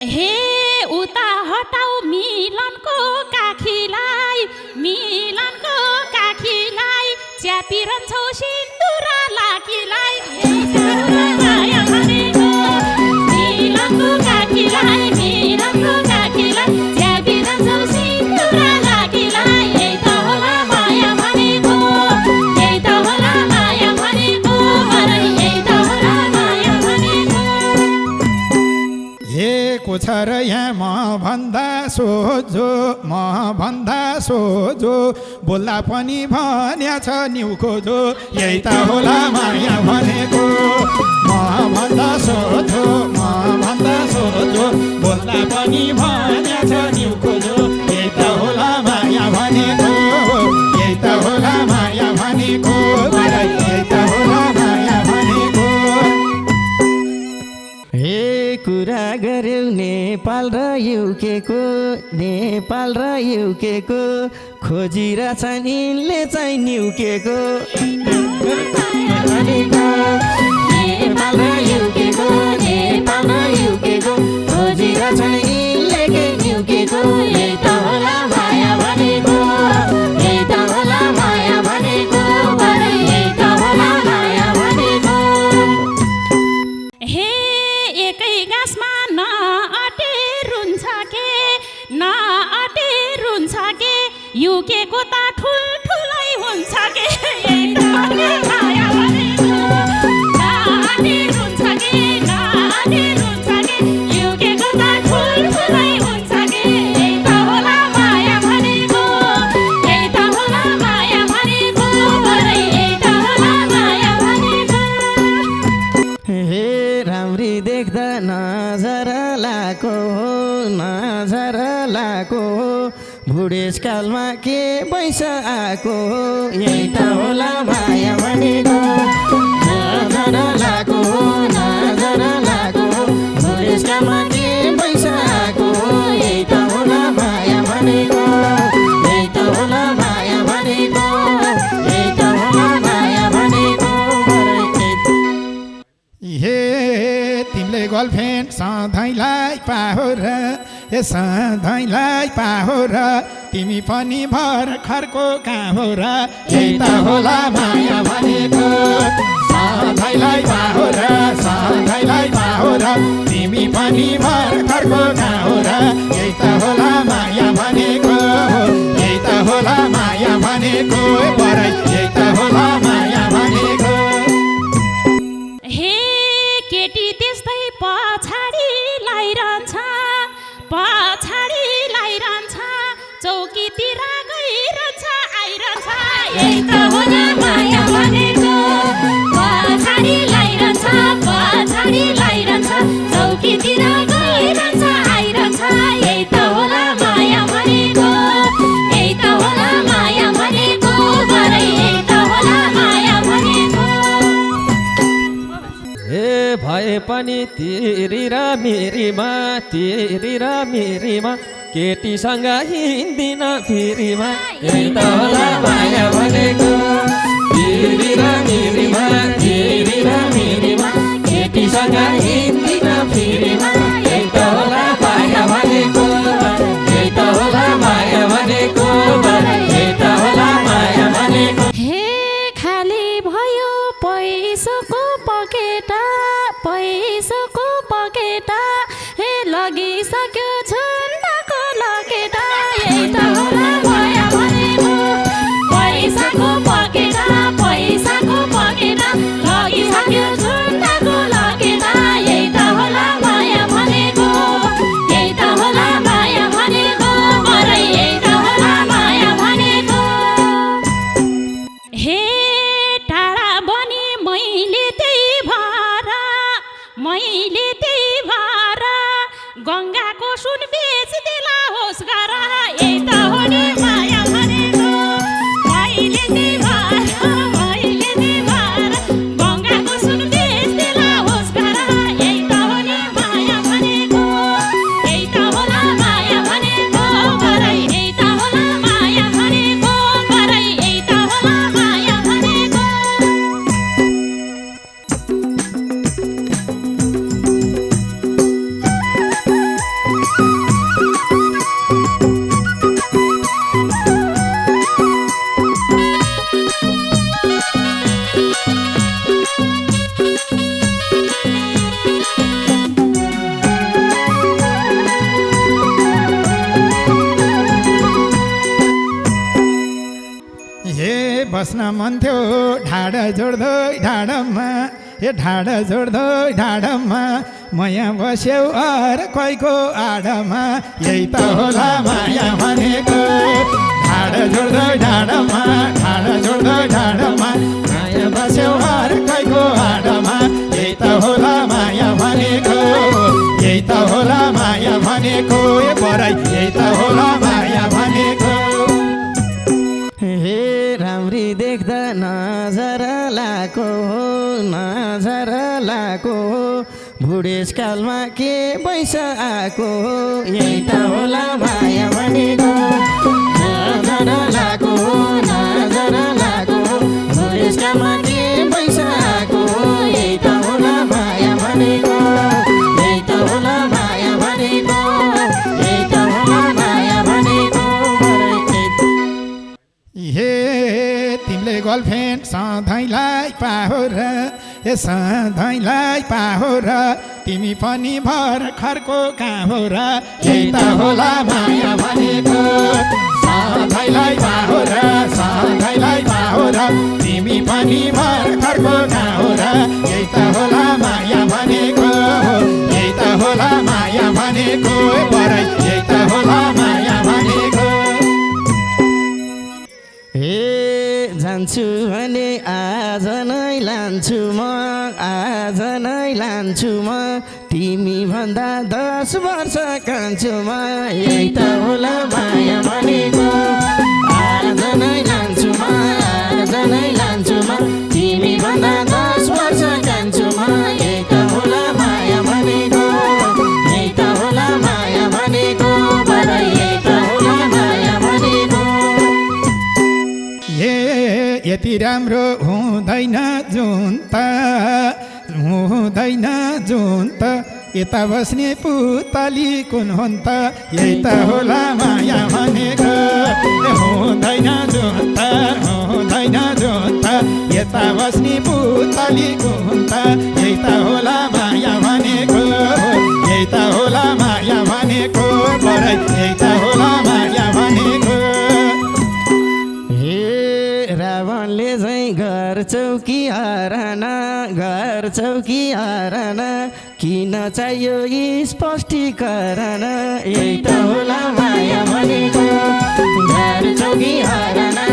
हे उता हटाऊ मिलनको काखीलाई, मिलनको काखीलाई च्यापिरहन्छौ सिन्दुरा लाकीलाई। माया भनेको मिलनको काखीलाई, मिलनको काखीलाई च्यापिरहन्छौ सिन्दुरा लाकीलाई। यही त होला माया भनेको, यही त होला माया भनेको, यही त होला माया भनेको। हे कुछर यहाँ म भन्दा सोझो, म भन्दा सोझो बोल्दा पनि भन्या छ न्यु खोजो। यही त होला माया भनेको, म भन्दा सोझो, म भन्दा सोझो बोल्दा पनि भन्या छ न्यु खोजो। यही त होला माया भनेको, यही त होला माया भनेको, यही त होला माया भनेको। हे कुरा गर्यौ नेपाल र युकेको, नेपाल र युकेको खोजिरहेछन् यिनले चाहिँ न्युकेको। नेपाल र युकेको, नेपाल र युकेको खोजिरहेछन् यिनले के न्युकेको। यही त होला माया भनेको, यही त होला माया भनेको, यही त होला माया भनेको। हे एकै गाँसमा नअटे रुन्छ के, नअटे रुन्छ के युकेको त ठुल्ठुलै हुन्छ के। यही त होला माया भनेको, नअटे रुन्छ के, नअटे रुन्छ के युकेको त ठुल्ठुलै हुन्छ के। यही त होला माया भनेको, यही त होला माया भनेको, यही त होला माया भनेको। हे राम्री देख्दा नजर लाको, नजर लाको बुढेसकालमा के पैसा आएको। यही त होला माया भनेको, नजर लाको, नजर लाको बुढेसकालमा के पैसा आएको। यही त होला माया भनेको, यही त होला माया भनेको, यही त होला माया भनेको। हे तिमीले गर्लफ्रेन्ड सधैँलाई पाहो र, ए सधैँलाई पाहो र तिमी पनि भर्खरको कहाँ हो र। यही त होला माया भनेको, सधैँलाई पाहो र, सधैँलाई पाहो र तिमी पनि भर्खरको कहाँ हो र। यही त होला माया भनेको, यही त होला माया भनेको, यही त होला माया भनेको। हे केटी त्यस्तै पछाडि लाइरहन्छ, पछाडि लाइरहन्छ चौकीतिर गइरहन्छ आइरहन्छ। यही त होला माया भनेको, पछाडि लाइरहन्छ, पछाडि लाइरहन्छ चौकीतिर गइरहन्छ आइरहन्छ। यही त होला माया भनेको, यही त होला माया भनेको, यही त होला माया भनेको। ए भए पनि तिरी र मेरीमा, तिरी र मेरीमा केटीसँग हिँड्दिन फेरिमा। यही त होला माया भनेको, तिरी र मेरीमा, तिरी र मेरीमा केटीसँग हिँड्दिन फेरिमा। यही त होला माया भनेको, यही त होला माया भनेको, यही त होला माया भनेको। हे खाली भयो पैसाको पकेटा, पैसाको पकेटा हे लगिसक्यो झुन्डाको लकेटा। यही त होला माया भनेको, पैसाको पकेटा, पैसाको पकेटा लगिसक्यो झुन्डाको लकेटा। यही त होला माया भनेको, यही त होला माया भनेको, यही त होला माया भनेको। हे टाढा बनी मैले त्यही भएर, मैले त्यही भएर गङ्गाको सुन बेचिदिला होस् गर। यही त हो नि माया भनेको, मैले त्यही भएर, मैले त्यही भएर गङ्गाको सुन बेचिदिला होस् गर। यही त हो नि माया भनेको, यही त होला माया भनेको, यही त होला माया भनेको, यही त होला माया भनेको। बस्न मन थियो ढाड जोड्दै ढाडमा ढाड जोड्दै ढाडमा माया बस्यौ अर्कैको आडमा यही त होला माया भनेको ढाड जोड्दै ढाडमा ढाड जोड्दै ढाडमा माया बस्यौ अर्कैको आडमा यही त होला माया भनेको यही त होला माया भनेको ए बराई यही त होला माया भनेको हे राम्री देख्दा नजर लाको नजर लाको बुढेसकालमा के पैसा आएको यही त होला माया भनेको नजर लाको नजर लाको बुढेसकालमा के पैसा आएको यही त होला माया भनेको यही त होला माया भनेको यही त होला माया भनेको हे तिमीले गर्लफ्रेन्ड सधैँलाई पाहोर ए सधैँलाई पाहोर तिमी पनि भर्खरको कहाँ हो र यही त होला माया भनेको सधैँलाई पाहोर सधैँलाई पाहोर तिमी पनि भर्खरको कहाँ हो र यही त होला माया भनेको यही त होला माया भनेको बराई यही त होला माया भनेको हे जान्छु भने आज नै लान्छु म आज नै लान्छु म तिमी भन्दा 10 वर्ष कान्छु म यही त होला माया भनेको आज नै लान्छु म आज नै लान्छु म तिमी भन्दा 10 वर्ष कान्छु म यही त होला माया भनेको यही त होला माया भनेको बराई यही त होला माया भनेको यति राम्रो हुँदैन जुन त हुँदैन जुन त यता बस्ने पुतली कुन हुन् त यही त होला माया भनेको हुँदैन जुन त हुँदैन जुन त यता बस्ने पुतली कुन हुन् त यही त होला माया भनेको यही त होला माया भनेको बराई यही त होला माया भनेको रावणले झैँ घर चौकी हराना किन चाहियो स्पष्टीकरण यही त होला माया भनेको घर चौकी हराना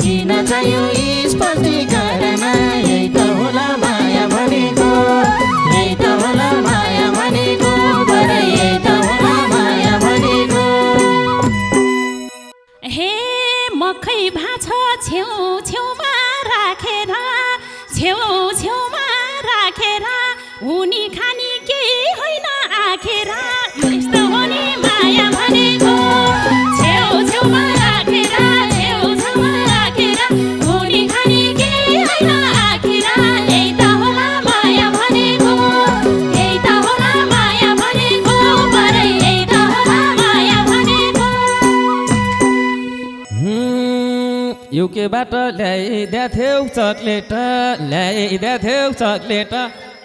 किन चाहियो स्पष्टीकरण यही त होला माया भनेको यही त होला माया भनेको बराई यही त होला माया भनेको हे मकै भाछ छेउ छेउमा राखेर छेउ छेउमा राखेर हुनी खानी केही होइन आखेर यस्तो हो नि माया भनेको छेउ छेउमा राखेर हुनी खानी केही होइन आखेर यही त होला माया भनेको यही त होला माया भनेको बराई यही त होला माया भनेको युकेबाट ल्याइदिया थियौ चक्लेट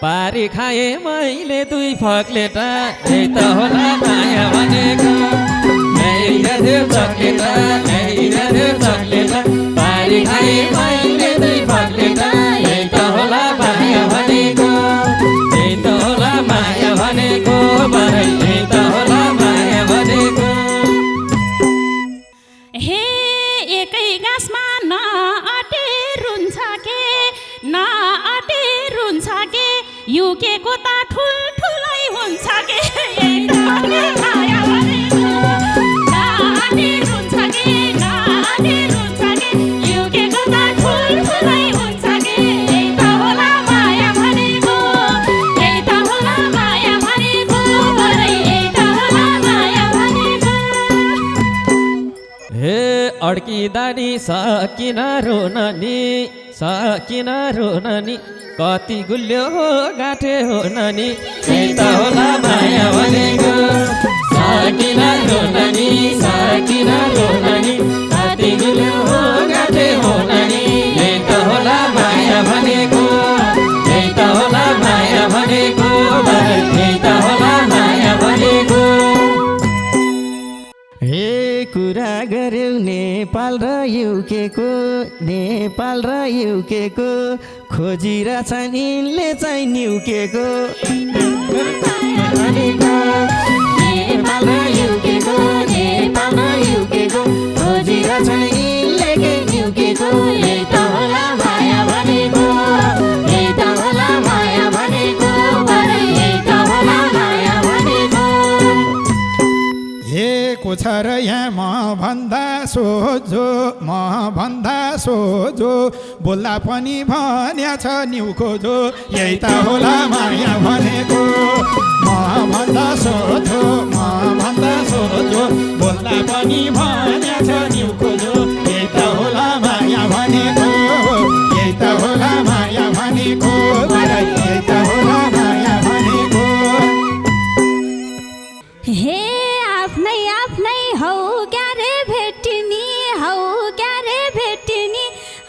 पारी खाए मैले 2 फक्लेट यही त होला माया भनेको ल्याइदिया थियौ चक्लेट पारी खाए मैले 2 फक्लेट यही त होला माया भनेको यही त होला माया भनेको बराई यही त होला माया भनेको हे एकै गाँसमा नअटे रुन्छ के युकेको त ठुल्ठुलै हुन्छ के यही त होला माया भनेको नअटे रुन्छ के युकेको त ठुल्ठुलै हुन्छ के यही त होला माया भनेको यही त होला माया भनेको बराई यही त होला माया भनेको हे अड्किदानी सकिन रोन नि कति गुल्यो हो गाँठे हो नानी यही त होला माया भनेको सकिन रोन नि कति गुल्यो हो गाँठे हो नानी यही त होला माया भनेको यही त होला माया भनेको यही त होला माया भनेको हे कुरा गर्यौ नेपाल र युकेको नेपाल र युकेको खोजिरहेछन् यिनले चाहिँ न्युकेको नेपाल र युकेको नेपाल र युकेको खोजिरहेछन् यिनले के न्युकेको यही त होला माया भनेको यही त होला माया भनेको यही त होला माया भनेको हे को छ र यहाँ म भन्दा सोझो बोल्दा पनि भन्या छ न्युको जो यही त होला माया भनेको म भन्दा सोझो बोल्दा पनि भन्या छ न्युको जो यही त होला माया भनेको यही त होला माया भनेको यही त होला माया भनेको हे आफ्नै आफ्नै हौ क्यारे भेटिनी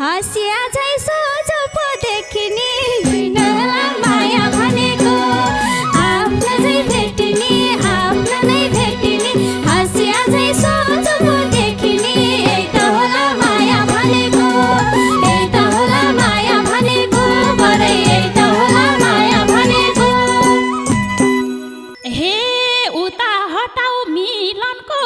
हँसिया झै सोझो पो देखिने किन होला माया भनेको आफ्ना झै भेटिनी हँसिया झै सोझो पो देखिने यही त होला माया भनेको यही त होला माया भनेको यही त होला माया भनेको हे उता हटाऊ मिलनको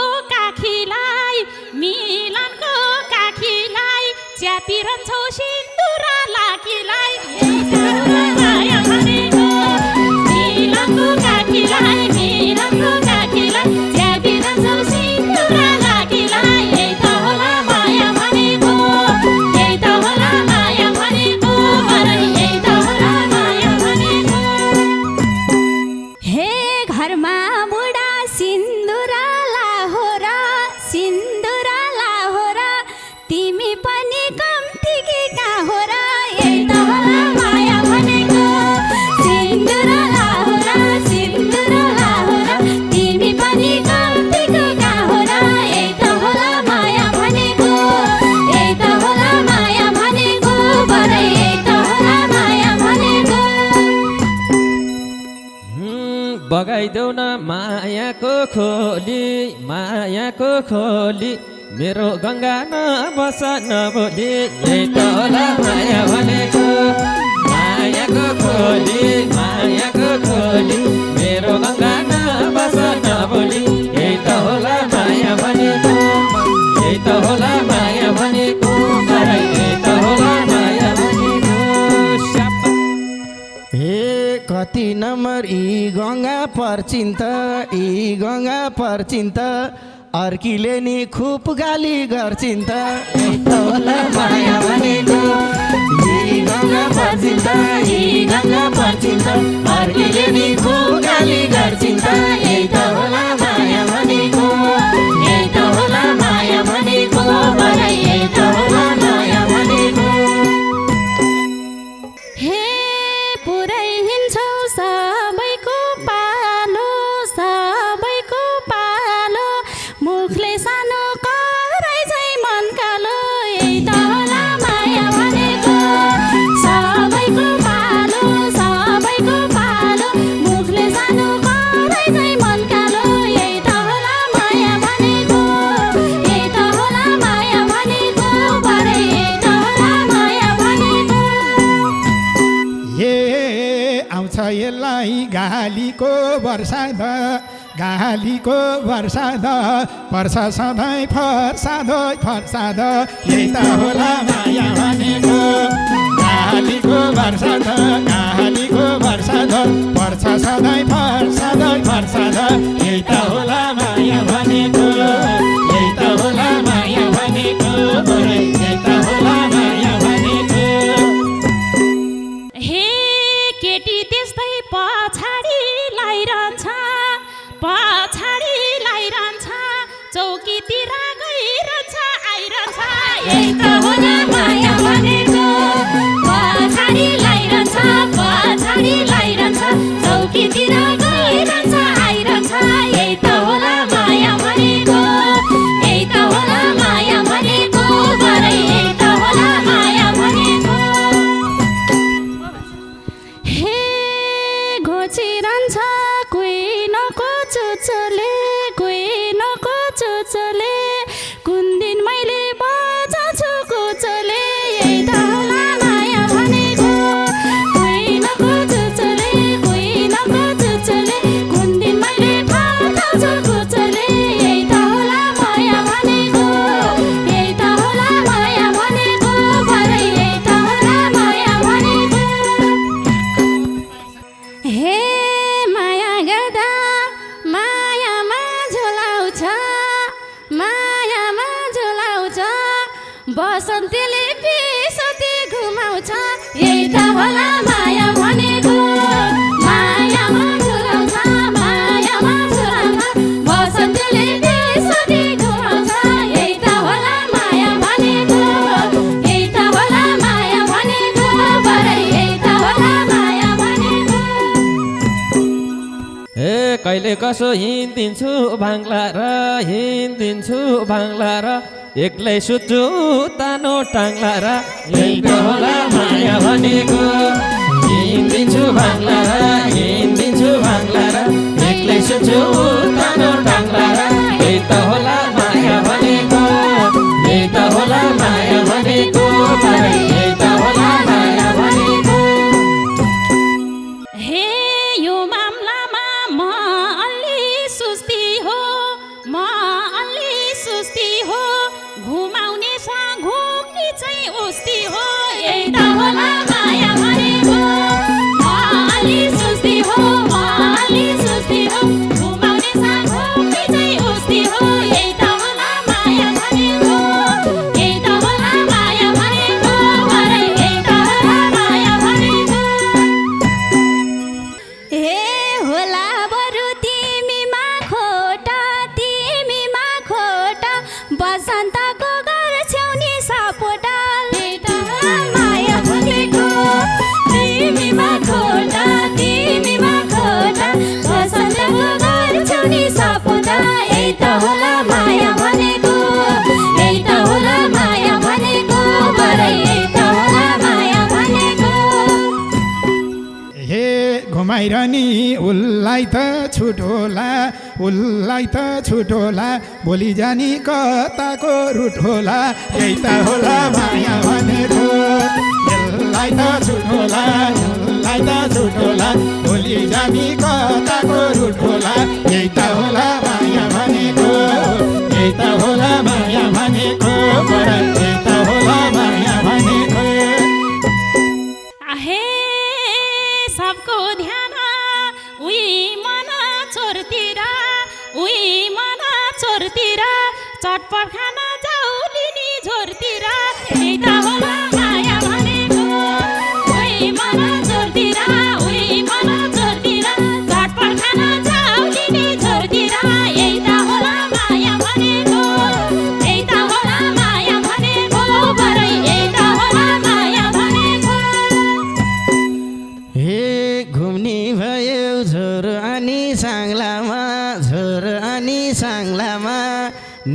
काखीलाई च्यापिरहन्छौ सिन्दुरा लाकीलाई यही त होला माया भनेको मिलनको काखीलाई च्यापिरहन्छौ सिन्दुरा लाकीलाई यही त होला माया भनेको यही त होला माया भनेको यही त होला माया भनेको हे घरमा बुढा सिन्दुरा लाहोरा तिमी पनि कम्ती कि कहाँ हो र यही त होला माया भनेको सिन्दुरा लाहोरा तिमी पनि कम्तीको कहाँ हो र यही त होला माया भनेको यही त होला माया भनेको यही त होला माया भनेको बगाइदेऊ न मायाको खोली मेरो गङ्गा नबस नबोली यही त होला माया भनेको मायाको खोली मेरो गङ्गा नबस नबोली यही त होला माया भनेको यही त होला माया भनेको यही त होला माया भनेको हे कति नम्बर यी गङ्गा पर्छिन् त अर्कीले नि खुब गाली गर्छिन् त यही त होला माया भनेको यी गङ्गा पर्छिन् त अर्कीले नि खुब गाली गर्छिन् त यही त होला माया भनेको यही त होला माया भनेको यही त होला माया भनेको हे पुरै हिँड्छौ सबैको पालो मुखले सानो कराइ झै मन कालो यही त होला माया भनेको सबैको पालो मुखले सानो कराइ झै मन कालो यही त होला माया भनेको यही त होला माया भनेको यही त होला माया भनेको हे आउँछ यसलाई गालीको वर्षाद पर्छ सधैँ फर्साद यही त होला माया भनेको गालीको वर्षाद पर्छ सधैँ फर्साद यही त होला माया भनेको यही त होला माया भनेको यही त होला माया भनेको हे केटी त्यस्तै पछाडि लाइरहन्छ चौकीतिर गइरहन्छ आइरहन्छ यही त होला माया भनेको पछाडि लाइरहन्छ चौकीतिर गइरहन्छ आइरहन्छ यही त होला माया भनेको यही त होला माया भनेको यही त होला माया भनेको हे घोचिरहन्छ कोही नको चोचले कुन दिन मैले बसन्तीले बिसती घुमाउँछ यही त होला माया भनेको मायामा झुलाउँछ मायामा झुलाउँछ बसन्तीले बिसती घुमाउँछ यही त होला माया भनेको यही त होला माया भनेको बरै यही त होला माया भनेको हे कहिले कसो हिँडिदिन्छु भाङ्ला र हिँडिदिन्छु भाङ्ला र एक्लै सुत्छु तानो टाङ्ला र यही त होला माया भनेको हिँडिदिन्छु भाङ्ला र हिँडिदिन्छु भाङ्ला र एक्लै सुत्छु तानो टाङ्ला र यही त होला माया भनेको यही त होला माया भनेको यही त होला माया भनेको हे यो मामलामा म अलि सुस्ती हो म अलि सुस्ती हो घुमाउने सा घुम्ने चाहिँ उस्ती हो यही त होला माया भनेको म अलि सुस्ती हो म अलि सुस्ती हो घुमाउने सा घुम्ने चाहिँ उस्ती हो यही त होला माया भनेको यही त होला माया भनेको बरै यही त होला माया भनेको ए होला बरु तिमीमा खोटा बसन्तको घर छेउनी सपोटा यही त होला माया भनेको तिमीमा खोटा बसन्तको घर छेउनी सपोटा यही त होला माया भनेको यही त होला माया भनेको बरै यही त होला माया भनेको हे घुमाइरहने उसलाई त छुटोला उसलाई त छुटोला भोलि जानी कताको रुट होला यही त होला माया भनेको यसलाई त छुटोला यसलाई त छुटोला भोलि जानी कताको रुट होला यही त होला माया भनेको यही त होला माया भनेको यही त होला माया भनेको आहे सबको ध्यान उही मन चोरतिर उही मन चोरतिर चटपट खान जाऊ लिनी झोरतिर यही त होला माया भनेको उही मन चोरतिर उही मन चोरतिर चटपट खान जाऊ लिनी झोरतिर यही त होला माया भनेको यही त होला माया भनेको बरै यही त होला माया भनेको हे घुम्ने भयो झोर अनि साङ्लामा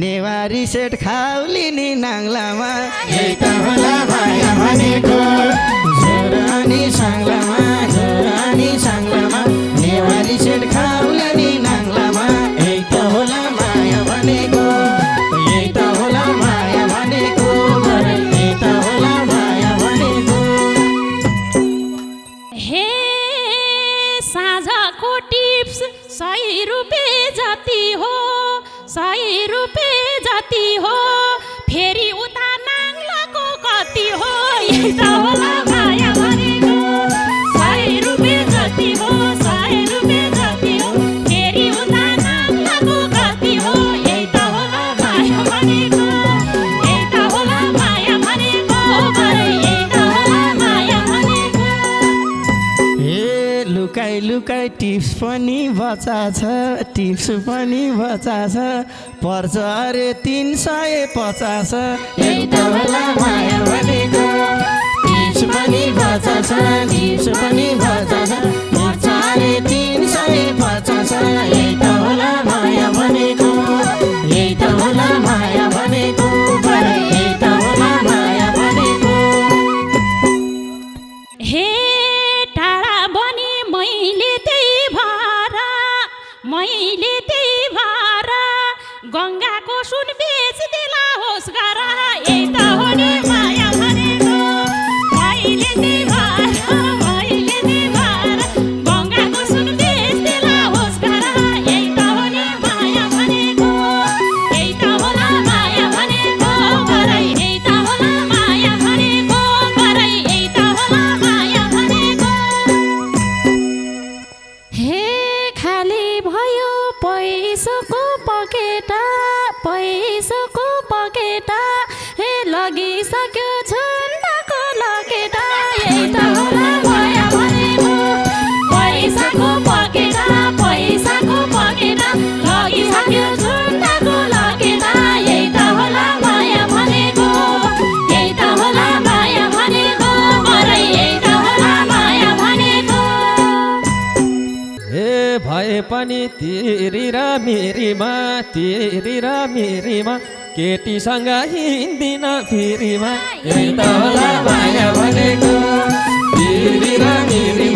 नेवारी सेट खाउलिनी नाङ्लामा यही त होला माया भनेको झोर अनि साङ्लामा नेवारी सेट खाउलिनी नाङ्लामा यही त होला माया भनेको यही त होला माया भनेको यही त होला माया भनेको हे साँझको टिप्स 100 रुपियाँ जति हो 100 रुपियाँ जति हो फेरि उता नाङ्लाको कति हो यही त होला माया भनेको 100 रुपियाँ जति हो 100 रुपियाँ जति हो फेरि उता नाङ्लाको कति हो यही त होला माया भनेको यही त होला माया भनेको बरै यही त होला माया भनेको हे लुकाइ टिप्स पनि बचा छ पर्छ अरे 350 यही त होला माया भनेको टिप्स पनि बचा छ पर्छ अरे 350 यही त होला माया भनेको यही त होला माया भनेको बरै यही त होला माया भनेको हे टाढा बनी मैले त्यही भार गङ्गाको सुन बेचिदिला होस् गर यही त हो नि माया भनेको मैले त्यही भार गङ्गाको सुन बेचिदिला होस् गर यही त हो नि माया भनेको यही त होला माया भनेको बरै यही त होला माया भनेको बरै यही त होला माया भनेको हे खाली भयो पैसाको पकेटा हे लगिसक्यो भए पनि तिरी र मिरीमा तिरी र मिरीमा केटीसँग हिँड्दिन फिरीमा यही त होला माया भनेको तिरी र मिरी